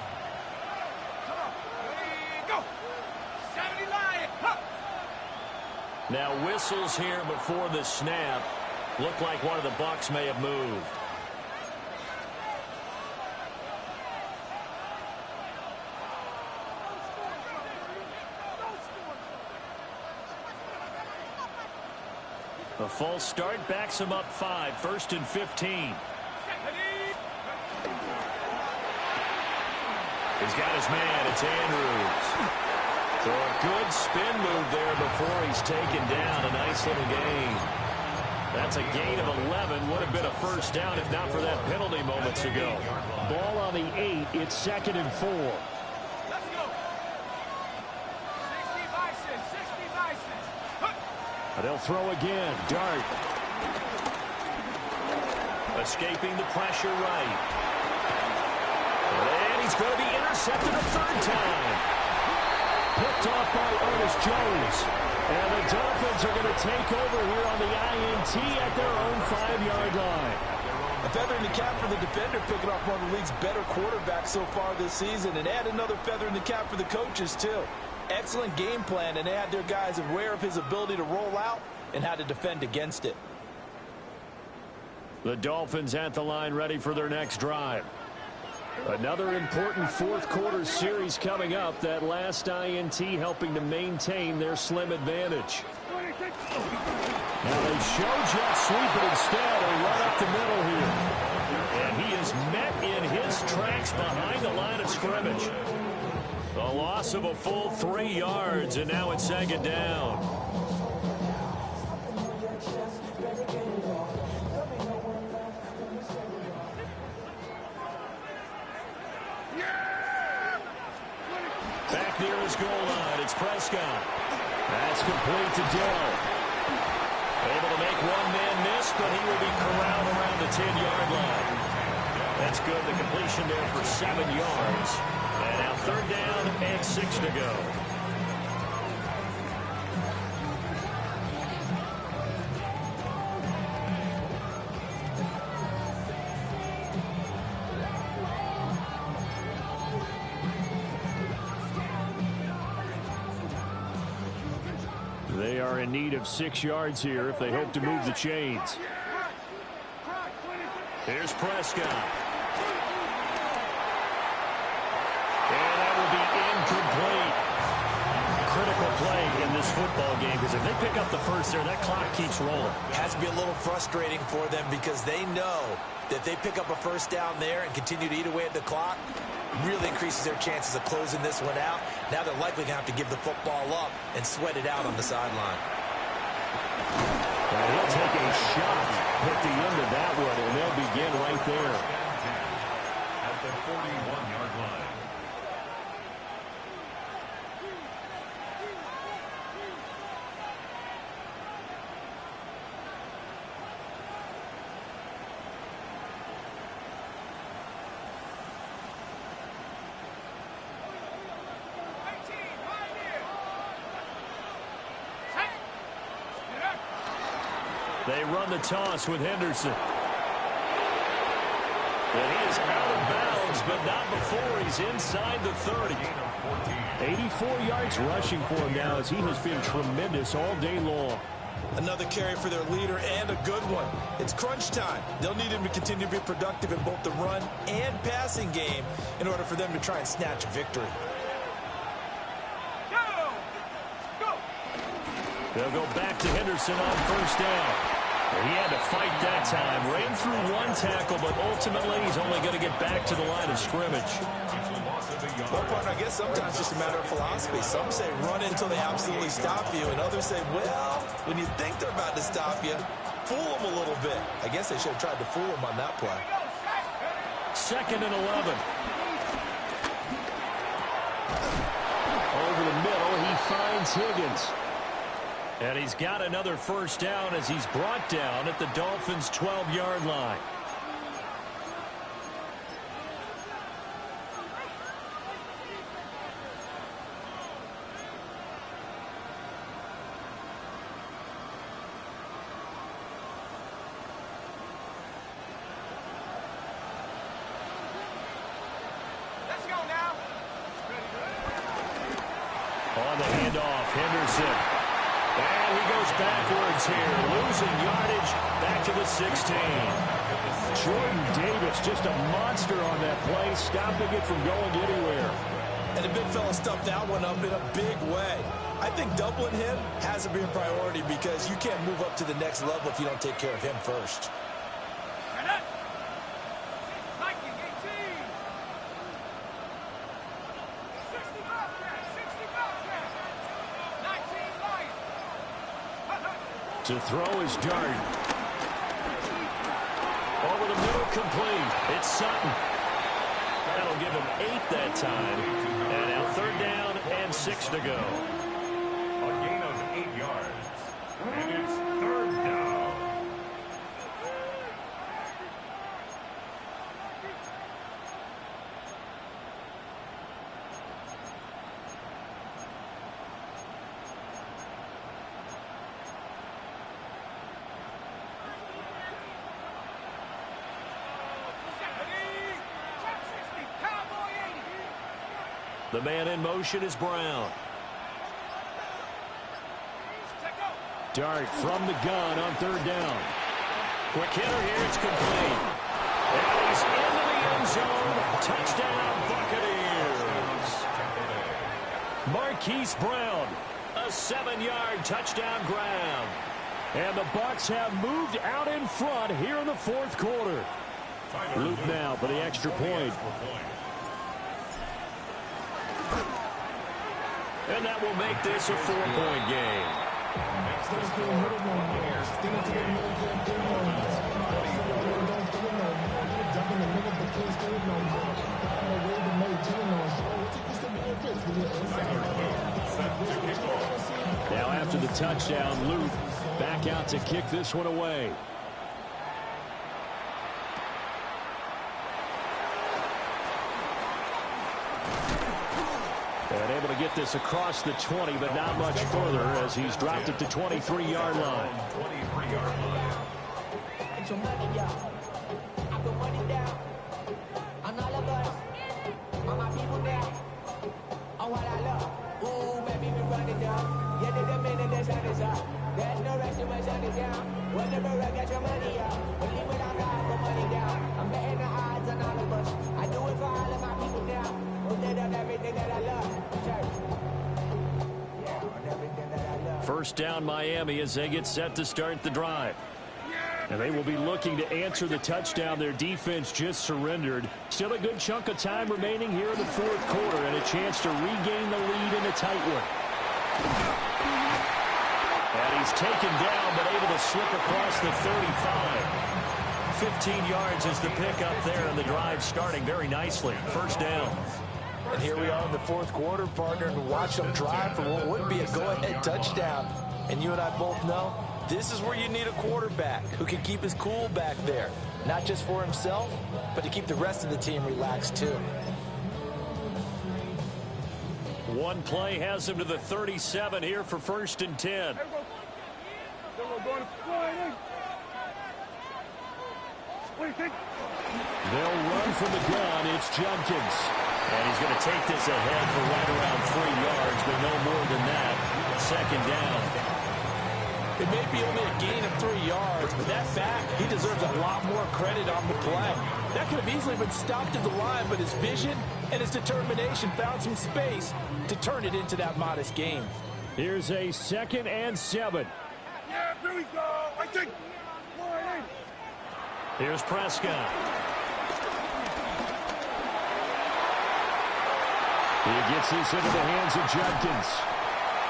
Now whistles here before the snap. Looked like one of the Bucs may have moved. The false start backs him up 5. 1st and 15. He's got his man. It's Andrews. So a good spin move there before he's taken down. A nice little gain. That's a gain of 11. Would have been a 1st down if not for that penalty moments ago. Ball on the 8. It's 2nd and 4. They'll throw again. Dart. Escaping the pressure right. And he's going to be intercepted a 3rd time. Picked off by Ernest Jones. And the Dolphins are going to take over here on the INT at their own 5-yard line. A feather in the cap for the defender, picking off one of the league's better quarterbacks so far this season, and add another feather in the cap for the coaches, too. Excellent game plan, and they had their guys aware of his ability to roll out and how to defend against it. The Dolphins at the line ready for their next drive. Another important fourth quarter series coming up. That last INT helping to maintain their slim advantage. Now they show jet sweep, but instead a run up the middle here. And he is met in his tracks behind the line of scrimmage. A loss of a full 3 yards, and now it's second down. Back near his goal line, it's Prescott. That's complete to Dell. Able to make one man miss, but he will be corralled around the 10-yard line. That's good. The completion there for 7 yards. And now third down and 6 to go. They are in need of 6 yards here if they hope to move the chains. Here's Prescott. And that will be incomplete. Critical play in this football game, because if they pick up the first there, that clock keeps rolling. Has to be a little frustrating for them because they know that they pick up a first down there and continue to eat away at the clock, really increases their chances of closing this one out. Now they're likely going to have to give the football up and sweat it out on the sideline. He'll take a shot at the end of that one, and they'll begin right there. At the 41-yard line. They run the toss with Henderson. And he is out of bounds, but not before he's inside the 30. 84 yards rushing for him now, as he has been tremendous all day long. Another carry for their leader, and a good one. It's crunch time. They'll need him to continue to be productive in both the run and passing game in order for them to try and snatch a victory. They'll go back to Henderson on first down. He had to fight that time. Ran through one tackle, but ultimately he's only going to get back to the line of scrimmage. Well, partner, I guess sometimes it's just a matter of philosophy. Some say run until they absolutely stop you, and others say, well, when you think they're about to stop you, fool them a little bit. I guess they should have tried to fool them on that play. 2nd and 11. Over the middle, he finds Higgins. And he's got another first down as he's brought down at the Dolphins' 12-yard line. Let's go now. On the handoff, Henderson. And he goes backwards here, losing yardage back to the 16. Jordan Davis, just a monster on that play, stopping it from going anywhere. And the big fella stuffed that one up in a big way. I think doubling him has to be a priority because you can't move up to the next level if you don't take care of him first. To throw is Dart. Over the middle, complete. It's Sutton. That'll give him 8 that time. And now third down and 6 to go. A gain of 8 yards. And it's third down. The man in motion is Brown. Dart from the gun on third down. Quick hitter here. It's complete. And he's into the end zone. Touchdown, Buccaneers. Marquise Brown, a 7-yard touchdown grab. And the Bucs have moved out in front here in the fourth quarter. Luke now for the extra point. And that will make this a 4-point game. Now after the touchdown, Luke back out to kick this one away. And able to get this across the 20, but not much further as he's dropped it to 23-yard line. First down Miami as they get set to start the drive. And they will be looking to answer the touchdown their defense just surrendered. Still a good chunk of time remaining here in the fourth quarter and a chance to regain the lead in a tight one. And he's taken down but able to slip across the 35. 15 yards is the pickup there, and the drive starting very nicely. First down. And here we are in the fourth quarter, partner, and watch them drive for what would be a go-ahead touchdown. And you and I both know this is where you need a quarterback who can keep his cool back there. Not just for himself, but to keep the rest of the team relaxed too. One play has him to the 37 here for 1st and 10. They'll run from the gun. It's Judkins. And he's going to take this ahead for right around 3 yards, but no more than that. Second down. It may be only a gain of 3 yards, but that back, he deserves a lot more credit on the play. That could have easily been stopped at the line, but his vision and his determination found some space to turn it into that modest gain. Here's a 2nd and 7. Yeah, here we go. I think. Here's Prescott. He gets this into the hands of Judkins.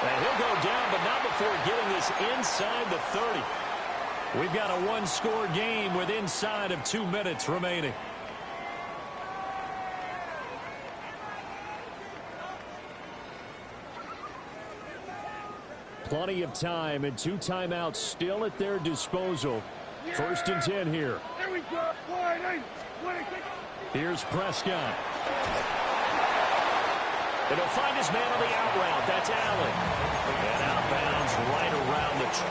And he'll go down, but not before getting this inside the 30. We've got a one-score game with inside of 2 minutes remaining. Plenty of time and 2 timeouts still at their disposal. 1st and 10 here. There we go. Here's Prescott. And he'll find his man on the out route. That's Allen. And outbounds right around the 20.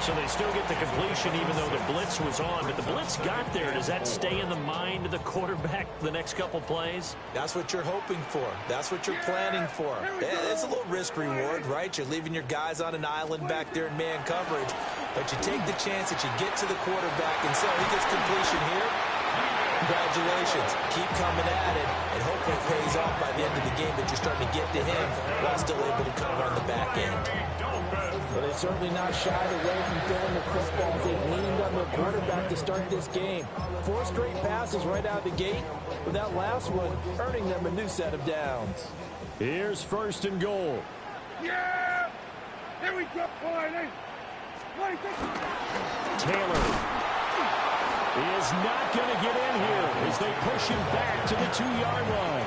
So they still get the completion even though the blitz was on. But the blitz got there. Does that stay in the mind of the quarterback the next couple plays? That's what you're hoping for. That's what you're planning for. It's a little risk reward, right? You're leaving your guys on an island back there in man coverage. But you take the chance that you get to the quarterback and so he gets completion here. Congratulations. Keep coming at it, and hopefully it pays off by the end of the game that you're starting to get to him while still able to cover on the back end. But they've certainly not shied away from throwing the football. They've leaned on their quarterback to start this game. 4 straight passes right out of the gate, with that last one earning them a new set of downs. Here's 1st and goal. Yeah! Here we go. Taylor is not going to get in here as they push him back to the 2-yard line.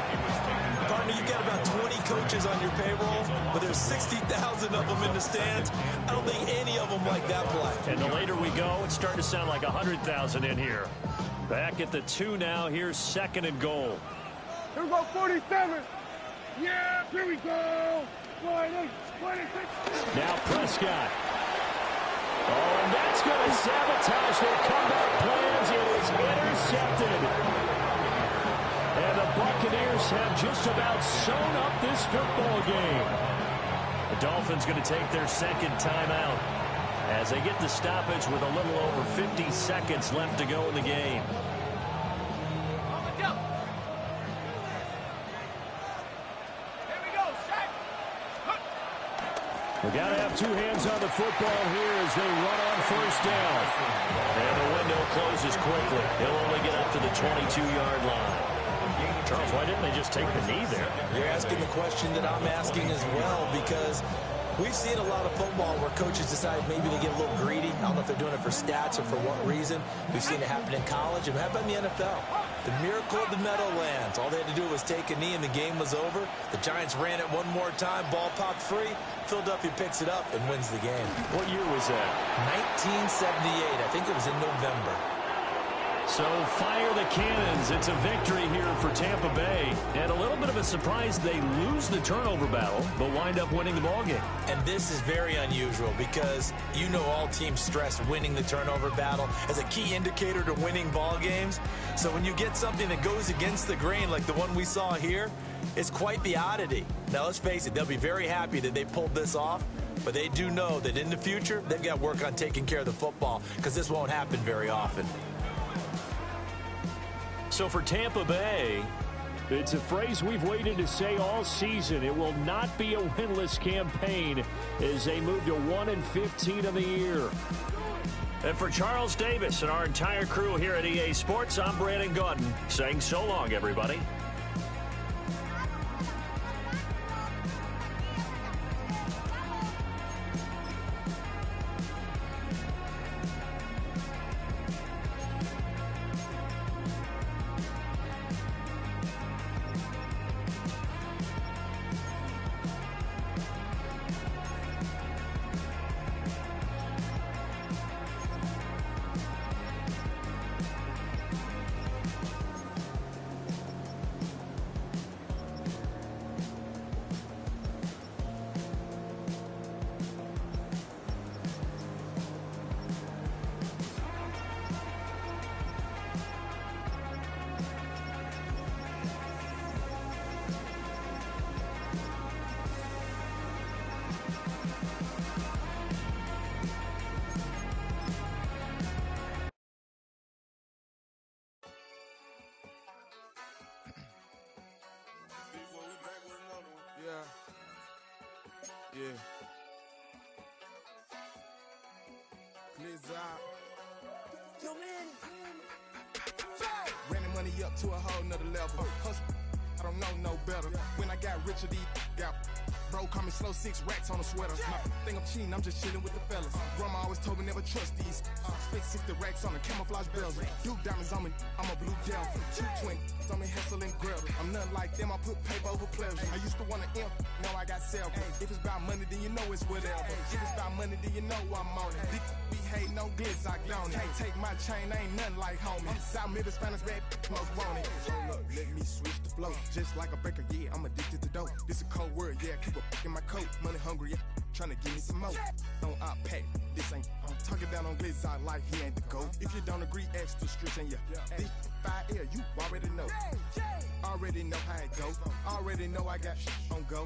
Partner, you've got about 20 coaches on your payroll, but there's 60,000 of them in the stands. I don't think any of them like that play. And the later we go, it's starting to sound like 100,000 in here. Back at the 2 now. Here's 2nd and goal. Here we go, 47. Yeah, here we go. 26. Now Prescott. Oh, and that's going to sabotage their comeback plans. It is intercepted. And the Buccaneers have just about sewn up this football game. The Dolphins going to take their 2nd timeout. as they get the stoppage with a little over 50 seconds left to go in the game. We got to have two hands on the football here as they run on first down. And the window closes quickly. He'll only get up to the 22-yard line. Charles, why didn't they just take the knee there? You're asking the question that I'm asking as well, because we've seen a lot of football where coaches decide maybe to get a little greedy. I don't know if they're doing it for stats or for what reason. We've seen it happen in college, and how about in the NFL? The miracle of the Meadowlands. All they had to do was take a knee, and the game was over. The Giants ran it one more time. Ball popped free. Philadelphia picks it up and wins the game. What year was that? 1978. I think it was in November. So fire the cannons. It's a victory here for Tampa Bay. And a little bit of a surprise, they lose the turnover battle, but wind up winning the ballgame. And this is very unusual because you know all teams stress winning the turnover battle as a key indicator to winning ball games. So when you get something that goes against the grain like the one we saw here, it's quite the oddity. Now, let's face it, they'll be very happy that they pulled this off, but they do know that in the future, they've got to work on taking care of the football because this won't happen very often. So for Tampa Bay, it's a phrase we've waited to say all season. It will not be a winless campaign as they move to 1-15 in the year. And for Charles Davis and our entire crew here at EA Sports, I'm Brandon Gaudin saying so long, everybody. Yeah. Blizzard. Yo, man. Ran the money up to a whole nother level. Hustle, I don't know no better. When I got richer, these got bro, call me slow, 6 racks on a sweater. My think I'm cheating, I'm just chilling with the fellas. Grandma always told me never trust these. Spent 60 racks on a camouflage bells. Duke diamonds on me, I'm a blue gel. 220 on me, Hessel and Gretel. I'm nothing like them, I put paper over pleasure. I used to want to imp, now I got several. If it's about money, then you know it's whatever. If it's about money, then you know I'm on it. We hate no glitz, I don't. Can't take my chain, ain't nothing like homie. South Middle Spanish red, most want it. Hold up, let me switch the flow. Just like a baker, yeah, I'm addicted to dope. This a cold word, yeah, keep a in my coat. Money hungry, yeah, tryna give me some more. Don't I pack, this ain't. I'm talking down on glitz, I like he ain't the goat. If you don't agree, ask the streets and yeah. This 5L, you already know. Already know how it go. Already know I got on go.